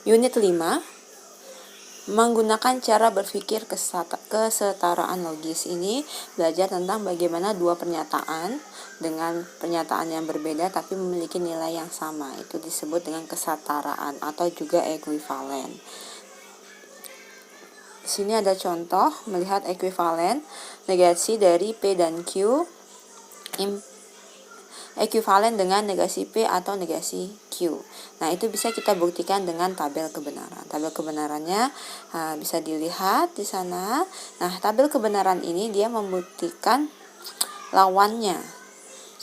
Unit 5, menggunakan cara berpikir kesetaraan logis. Ini belajar tentang bagaimana dua pernyataan dengan pernyataan yang berbeda tapi memiliki nilai yang sama. Itu disebut dengan kesetaraan atau juga ekuivalen. Di sini ada contoh melihat ekuivalen negasi dari P dan Q ekuivalen dengan negasi P atau negasi Q. Nah, itu bisa kita buktikan dengan tabel kebenaran. Tabel kebenarannya bisa dilihat di sana. Nah, tabel kebenaran ini dia membuktikan lawannya.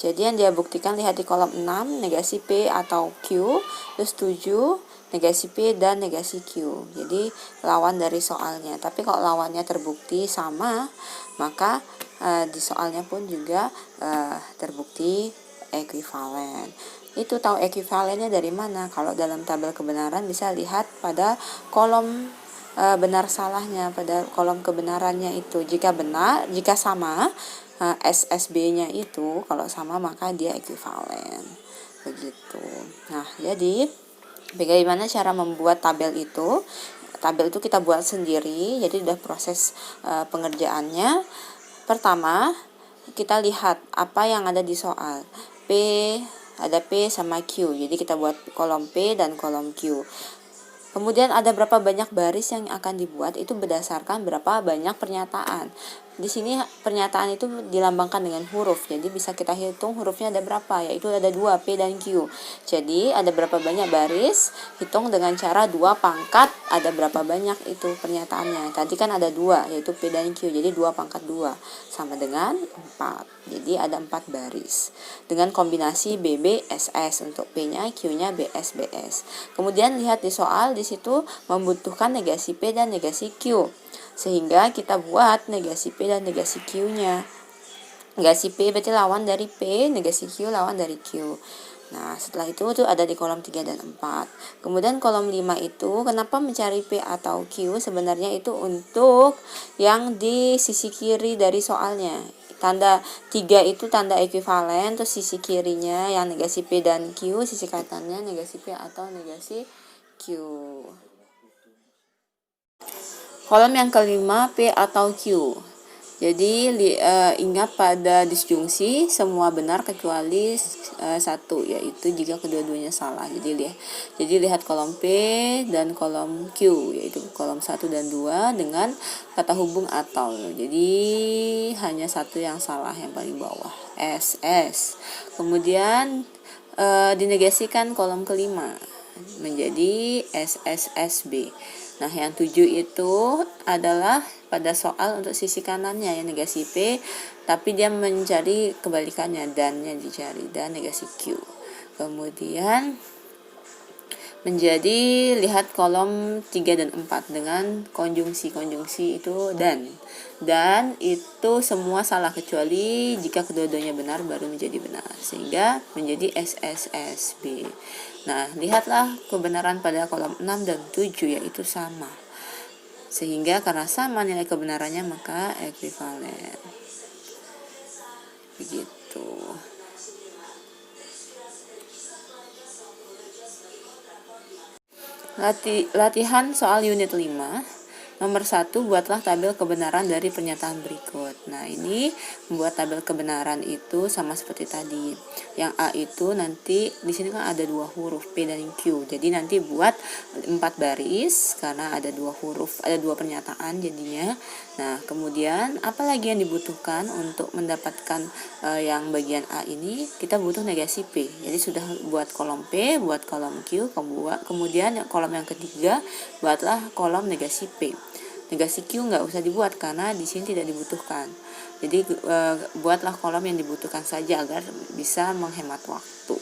Jadi yang dia buktikan lihat di kolom 6 negasi P atau Q, terus 7 negasi P dan negasi Q. Jadi lawan dari soalnya. Tapi kalau lawannya terbukti sama, maka di soalnya pun juga terbukti ekuivalen. Itu tahu ekuivalennya dari mana? Kalau dalam tabel kebenaran bisa lihat pada kolom benar salahnya, pada kolom kebenarannya itu. Jika benar, jika sama, SSB-nya itu kalau sama maka dia ekuivalen. Begitu. Nah, jadi bagaimana cara membuat tabel itu? Tabel itu kita buat sendiri, jadi udah proses pengerjaannya. Pertama, kita lihat apa yang ada di soal. Ada P sama Q, jadi kita buat kolom P dan kolom Q. Kemudian ada berapa banyak baris yang akan dibuat, itu berdasarkan berapa banyak pernyataan. Di sini pernyataan itu dilambangkan dengan huruf, jadi bisa kita hitung hurufnya ada berapa, yaitu ada 2, P dan Q. Jadi ada berapa banyak baris, hitung dengan cara 2 pangkat ada berapa banyak itu pernyataannya. Tadi kan ada 2, yaitu P dan Q, jadi 2 pangkat 2 sama dengan 4. Jadi ada 4 baris dengan kombinasi BB SS, untuk P-nya, Q-nya BS BS. Kemudian lihat di soal, di situ membutuhkan negasi P dan negasi Q. Sehingga kita buat negasi P dan negasi Q-nya. Negasi P berarti lawan dari P, negasi Q lawan dari Q. Nah, setelah itu tuh ada di kolom 3 dan 4. Kemudian kolom 5 itu, kenapa mencari P atau Q? Sebenarnya itu untuk yang di sisi kiri dari soalnya. Tanda 3 itu tanda ekuivalen, terus sisi kirinya yang negasi P dan Q, sisi kanannya negasi P atau negasi Q. Kolom yang kelima, P atau Q. Jadi ingat pada disjungsi semua benar kecuali satu, yaitu jika kedua-duanya salah. Jadi lihat kolom P dan kolom Q, yaitu kolom 1 dan 2 dengan kata hubung atau. Jadi hanya satu yang salah, yang paling bawah, SS. Kemudian dinegasikan kolom kelima menjadi SSSB. Nah, yang 7 itu adalah pada soal untuk sisi kanannya yang negasi P, tapi dia mencari kebalikannya, dannya dicari, dan negasi Q. Kemudian menjadi lihat kolom 3 dan 4 dengan konjungsi itu dan itu semua salah kecuali jika kedua-duanya benar baru menjadi benar, sehingga menjadi SSSB. Nah, lihatlah kebenaran pada kolom 6 dan 7, yaitu sama. Sehingga karena sama nilai kebenarannya maka ekuivalen. Begitu. Latihan soal unit 5. Nomor 1, buatlah tabel kebenaran dari pernyataan berikut. Nah, ini membuat tabel kebenaran itu sama seperti tadi. Yang A itu nanti di sini kan ada 2 huruf P dan Q. Jadi nanti buat 4 baris karena ada 2 huruf, ada 2 pernyataan jadinya. Nah, kemudian apa lagi yang dibutuhkan untuk mendapatkan yang bagian A ini? Kita butuh negasi P. Jadi sudah buat kolom P, buat kolom Q, kemudian kolom yang ketiga buatlah kolom negasi P. Negasi Q nggak usah dibuat karena di sini tidak dibutuhkan. Jadi buatlah kolom yang dibutuhkan saja agar bisa menghemat waktu.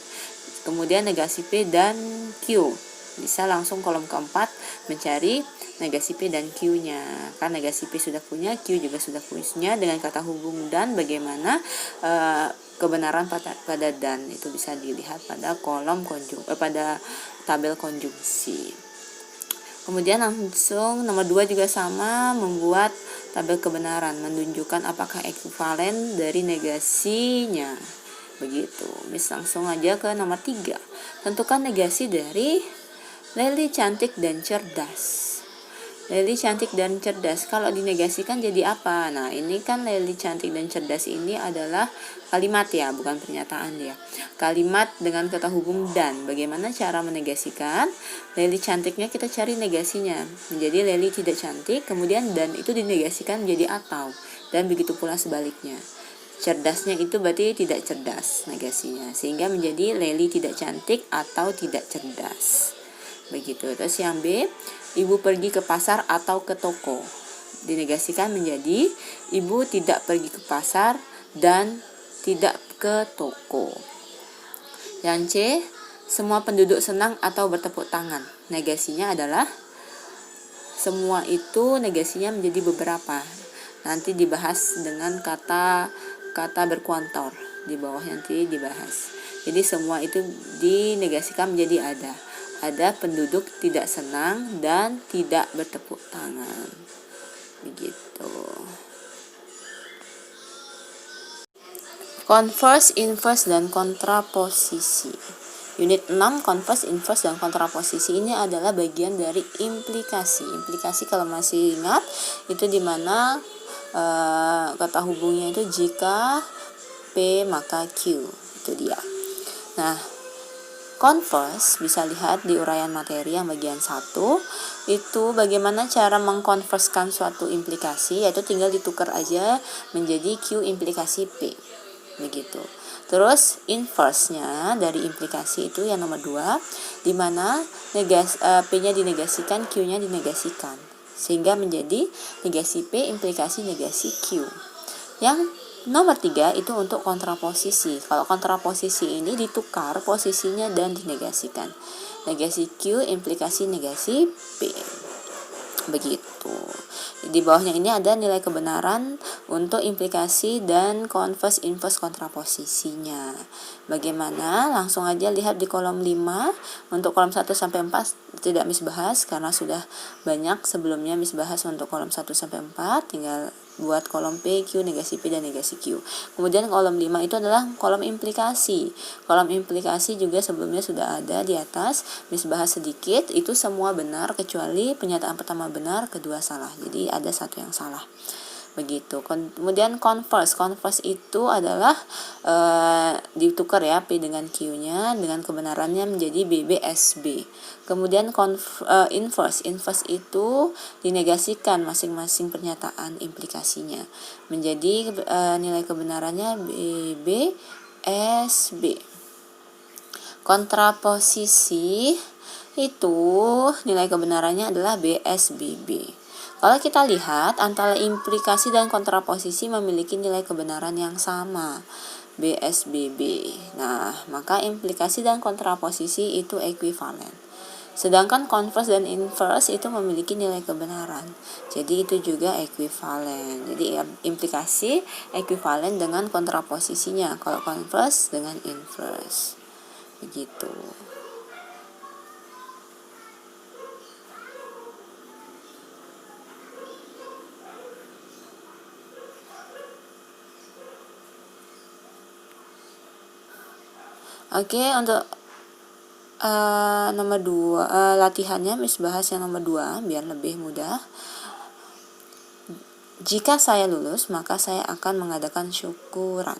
Kemudian negasi P dan Q. Bisa langsung kolom keempat mencari negasi P dan Q-nya. Kan negasi P sudah punya, Q juga sudah punya dengan kata hubung dan bagaimana kebenaran pada dan itu bisa dilihat pada kolom pada tabel konjungsi. Kemudian langsung nomor 2 juga sama, membuat tabel kebenaran, menunjukkan apakah ekuivalen dari negasinya. Begitu. Langsung aja ke nomor 3. Tentukan negasi dari Lely cantik dan cerdas. Lely cantik dan cerdas, kalau dinegasikan jadi apa? Nah, ini kan Lely cantik dan cerdas ini adalah kalimat ya, bukan pernyataan dia. Kalimat dengan kata hubung dan. Bagaimana cara menegasikan? Lely cantiknya kita cari negasinya. Menjadi Lely tidak cantik, kemudian dan itu dinegasikan menjadi atau. Dan begitu pula sebaliknya. Cerdasnya itu berarti tidak cerdas negasinya. Sehingga menjadi Lely tidak cantik atau tidak cerdas. Begitu. Terus yang B, ibu pergi ke pasar atau ke toko. Dinegasikan menjadi ibu tidak pergi ke pasar dan tidak ke toko. Yang C, semua penduduk senang atau bertepuk tangan. Negasinya adalah semua itu negasinya menjadi beberapa. Nanti dibahas dengan kata berkuantor. Di bawah nanti dibahas. Jadi semua itu dinegasikan menjadi ada. Ada penduduk tidak senang dan tidak bertepuk tangan. Begitu. Converse, inverse, dan kontraposisi. Unit 6, converse, inverse, dan kontraposisi ini adalah bagian dari implikasi. Implikasi kalau masih ingat, itu dimana kata hubungnya itu jika P maka Q. Itu dia. Nah, converse bisa lihat di uraian materi yang bagian 1. Itu bagaimana cara mengkonverskan suatu implikasi, yaitu tinggal ditukar aja menjadi Q implikasi P. Begitu. Terus inverse-nya dari implikasi itu yang nomor 2, di mana P-nya dinegasikan, Q-nya dinegasikan. Sehingga menjadi negasi P implikasi negasi Q. Yang nomor 3 itu untuk kontraposisi. Kalau kontraposisi ini ditukar posisinya dan dinegasikan. Negasi Q implikasi negasi P. Begitu. Di bawahnya ini ada nilai kebenaran untuk implikasi dan converse, inverse, kontraposisinya. Bagaimana? Langsung aja lihat di kolom 5. Untuk kolom 1 sampai 4 tidak Miss bahas karena sudah banyak sebelumnya Miss bahas untuk kolom 1 sampai 4. Tinggal buat kolom P, Q, negasi P, dan negasi Q. Kemudian kolom 5 itu adalah kolom implikasi. Kolom implikasi juga sebelumnya sudah ada di atas. Miss bahas sedikit. Itu semua benar kecuali pernyataan pertama benar, kedua salah. Jadi ada satu yang salah. Begitu. Kemudian converse itu adalah ditukar ya P dengan Q-nya dengan kebenarannya menjadi BBSB. Kemudian inverse itu dinegasikan masing-masing pernyataan implikasinya menjadi nilai kebenarannya BBSB. Kontraposisi itu nilai kebenarannya adalah BSBB. Kalau kita lihat antara implikasi dan kontraposisi memiliki nilai kebenaran yang sama, BSBB. Nah, maka implikasi dan kontraposisi itu ekuivalen. Sedangkan converse dan inverse itu memiliki nilai kebenaran. Jadi itu juga ekuivalen. Jadi implikasi ekuivalen dengan kontraposisinya. Kalau converse dengan inverse. Begitu. Oke, untuk nomor 2 latihannya Miss bahas yang nomor 2 biar lebih mudah. Jika saya lulus, maka saya akan mengadakan syukuran.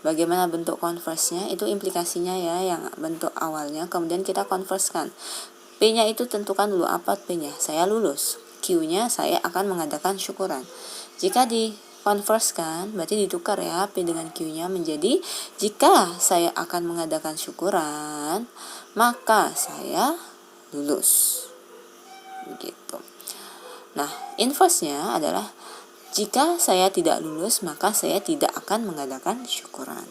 Bagaimana bentuk converse-nya? Itu implikasinya ya, yang bentuk awalnya. Kemudian kita converse-kan. P-nya itu tentukan dulu apa P-nya. Saya lulus. Q-nya saya akan mengadakan syukuran. Jika converse-kan, berarti ditukar ya P dengan Q-nya menjadi jika saya akan mengadakan syukuran, maka saya lulus. Begitu. Nah, inverse-nya adalah jika saya tidak lulus, maka saya tidak akan mengadakan syukuran.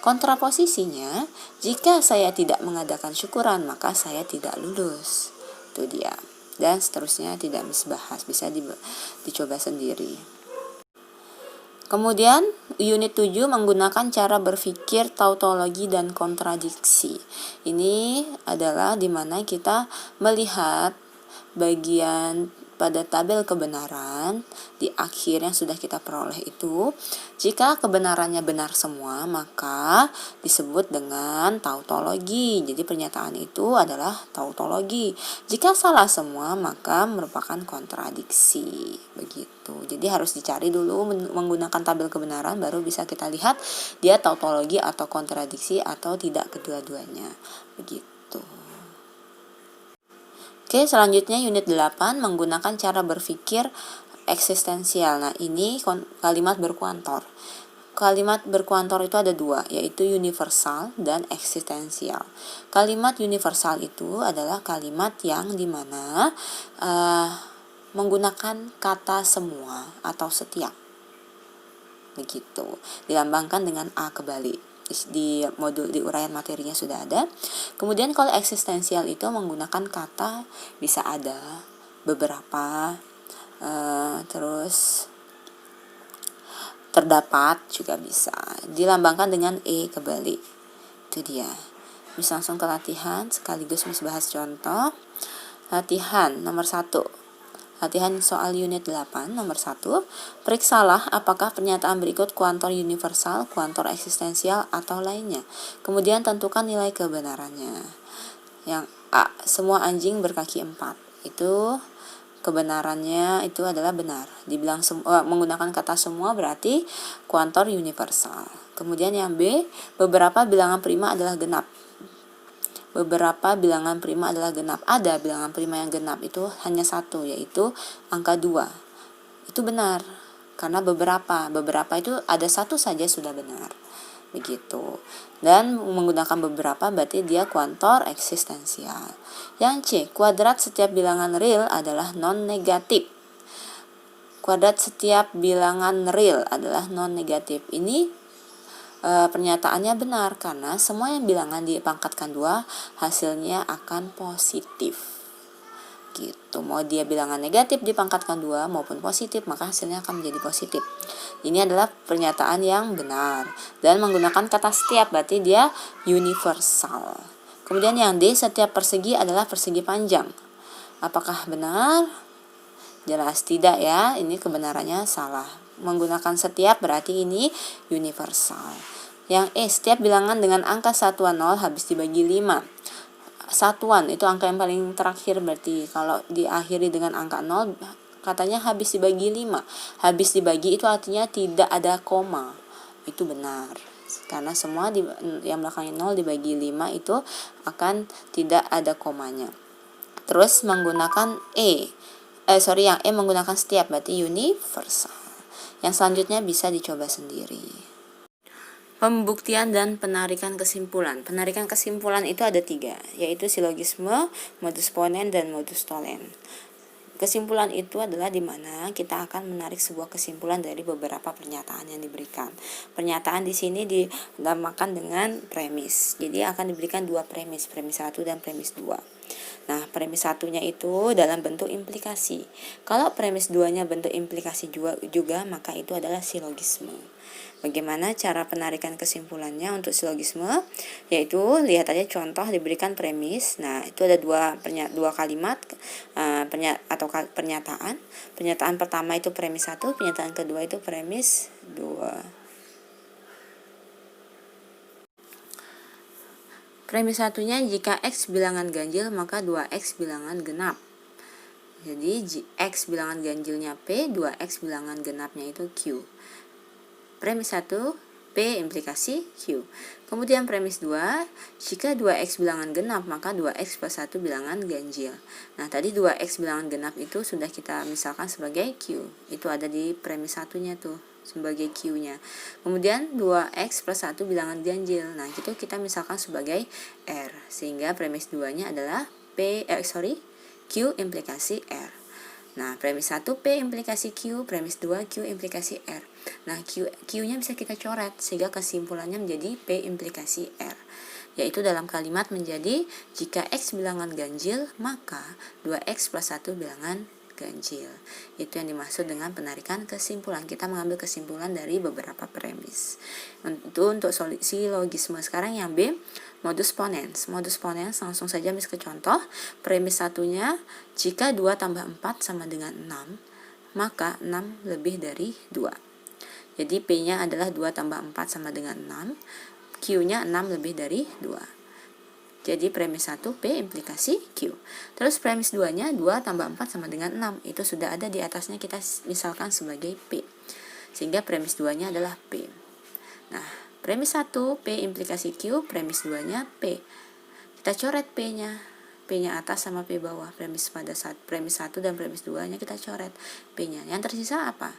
Kontraposisinya, jika saya tidak mengadakan syukuran, maka saya tidak lulus. Itu dia. Dan seterusnya tidak Miss bahas, bisa dicoba sendiri. Kemudian unit 7 menggunakan cara berpikir tautologi dan kontradiksi. Ini adalah dimana kita melihat bagian pada tabel kebenaran di akhir yang sudah kita peroleh itu, jika kebenarannya benar semua maka disebut dengan tautologi. Jadi pernyataan itu adalah tautologi. Jika salah semua maka merupakan kontradiksi. Begitu. Jadi harus dicari dulu menggunakan tabel kebenaran, baru bisa kita lihat dia tautologi atau kontradiksi atau tidak kedua-duanya. Begitu. Oke, selanjutnya unit 8 menggunakan cara berpikir eksistensial. Nah, ini kalimat berkuantor. Kalimat berkuantor itu ada dua, yaitu universal dan eksistensial. Kalimat universal itu adalah kalimat yang dimana menggunakan kata semua atau setiap. Begitu. Dilambangkan dengan A kebalik. Di modul di uraian materinya sudah ada. Kemudian kalau eksistensial itu menggunakan kata bisa ada, beberapa, terus terdapat juga bisa. Dilambangkan dengan E kebalik. Itu dia. Bisa langsung ke latihan sekaligus bahas contoh. Latihan nomor 1. Latihan soal unit 8 nomor 1. Periksalah apakah pernyataan berikut kuantor universal, kuantor eksistensial, atau lainnya. Kemudian tentukan nilai kebenarannya. Yang A, semua anjing berkaki 4. Itu kebenarannya itu adalah benar. Dibilang menggunakan kata semua berarti kuantor universal. Kemudian yang B, beberapa bilangan prima adalah genap. Beberapa bilangan prima adalah genap. Ada bilangan prima yang genap, itu hanya satu, yaitu angka 2. Itu benar, karena beberapa itu ada satu saja sudah benar. Begitu. Dan menggunakan beberapa berarti dia kuantor eksistensial. Yang C, kuadrat setiap bilangan real adalah non-negatif. Kuadrat setiap bilangan real adalah non-negatif. Ini pernyataannya benar karena semua yang bilangan dipangkatkan 2 hasilnya akan positif. Gitu. Mau dia bilangan negatif dipangkatkan 2 maupun positif maka hasilnya akan menjadi positif. Ini adalah pernyataan yang benar dan menggunakan kata setiap berarti dia universal. Kemudian yang D, setiap persegi adalah persegi panjang. Apakah benar? Jelas tidak ya, ini kebenarannya salah. Menggunakan setiap berarti ini universal. Yang E, setiap bilangan dengan angka satuan 0 habis dibagi 5. Satuan itu angka yang paling terakhir, berarti kalau diakhiri dengan angka 0 katanya habis dibagi 5. Habis dibagi itu artinya tidak ada koma. Itu benar. Karena semua yang belakangnya 0 dibagi 5 itu akan tidak ada komanya. Terus menggunakan yang E menggunakan setiap berarti universal. Yang selanjutnya bisa dicoba sendiri. Pembuktian dan penarikan kesimpulan. Penarikan kesimpulan itu ada 3, yaitu silogisme, modus ponens, dan modus tollens. Kesimpulan itu adalah di mana kita akan menarik sebuah kesimpulan dari beberapa pernyataan yang diberikan. Pernyataan di sini dinamakan dengan premis. Jadi akan diberikan 2 premis 1 dan premis 2. Nah, premis 1-nya itu dalam bentuk implikasi. Kalau premis 2-nya bentuk implikasi juga maka itu adalah silogisme. Bagaimana cara penarikan kesimpulannya untuk silogisme? Yaitu lihat aja contoh diberikan premis. Nah, itu ada dua kalimat atau pernyataan. Pernyataan pertama itu premis 1, pernyataan kedua itu premis 2. Premis satunya, jika X bilangan ganjil maka 2X bilangan genap. Jadi X bilangan ganjilnya P, 2X bilangan genapnya itu Q. Premis 1, P implikasi Q. Kemudian premis 2, jika 2X bilangan genap maka 2X plus 1 bilangan ganjil. Nah, tadi 2X bilangan genap itu sudah kita misalkan sebagai Q. Itu ada di premis 1-nya tuh sebagai Q-nya. Kemudian 2X plus 1 bilangan ganjil. Nah, itu kita misalkan sebagai R. Sehingga premis 2-nya adalah Q implikasi R. Nah, premis 1 P implikasi Q, premis 2 Q implikasi R. Nah, Q-nya bisa kita coret sehingga kesimpulannya menjadi P implikasi R. Yaitu dalam kalimat menjadi jika X bilangan ganjil maka 2X plus 1 bilangan ganjil. Itu yang dimaksud dengan penarikan kesimpulan. Kita mengambil kesimpulan dari beberapa premis. Untuk solusi logisme. Sekarang yang B, modus ponens. Modus ponens langsung saja Miss ke contoh. Premis satunya, jika 2 tambah 4 sama dengan 6, maka 6 lebih dari 2. Jadi P-nya adalah 2 tambah 4 sama dengan 6. Q-nya 6 lebih dari 2. Jadi premis 1 P implikasi Q. Terus premis 2-nya 2 tambah 4 sama dengan 6. Itu sudah ada di atasnya, kita misalkan sebagai P. Sehingga premis 2-nya adalah P. Nah, premis 1 P implikasi Q, premis 2-nya P. Kita coret P-nya. P-nya atas sama P bawah. Premis 1 dan premis 2-nya kita coret P-nya. Yang tersisa apa?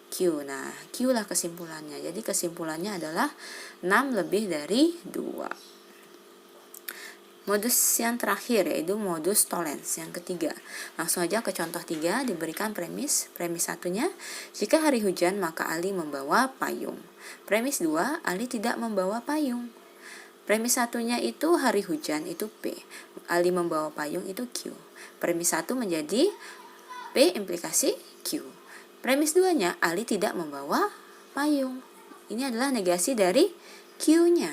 Q. Nah, Q lah kesimpulannya. Jadi kesimpulannya adalah 6 lebih dari 2. Modus yang terakhir yaitu modus tollens yang ketiga. Langsung aja ke contoh 3, diberikan premis. Premis satunya, jika hari hujan maka Ali membawa payung. Premis 2, Ali tidak membawa payung. Premis satunya itu hari hujan itu P. Ali membawa payung itu Q. Premis 1 menjadi P implikasi Q. Premis 2-nya Ali tidak membawa payung. Ini adalah negasi dari Q-nya.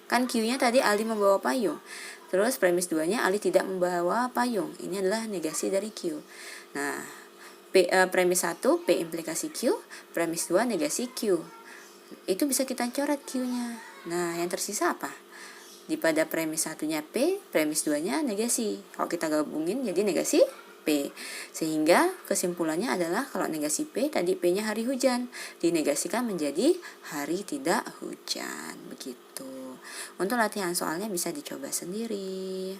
Kan Q-nya tadi Ali membawa payung. Terus premis 2-nya Ali tidak membawa payung. Ini adalah negasi dari Q. Nah, premis 1 P implikasi Q, premis 2 negasi Q. Itu bisa kita coret Q-nya. Nah, yang tersisa apa? Di pada premis 1-nya P, premis 2-nya negasi. Kalau kita gabungin jadi negasi P. Sehingga kesimpulannya adalah kalau negasi P, tadi P-nya hari hujan, dinegasikan menjadi hari tidak hujan. Begitu. Untuk latihan soalnya bisa dicoba sendiri.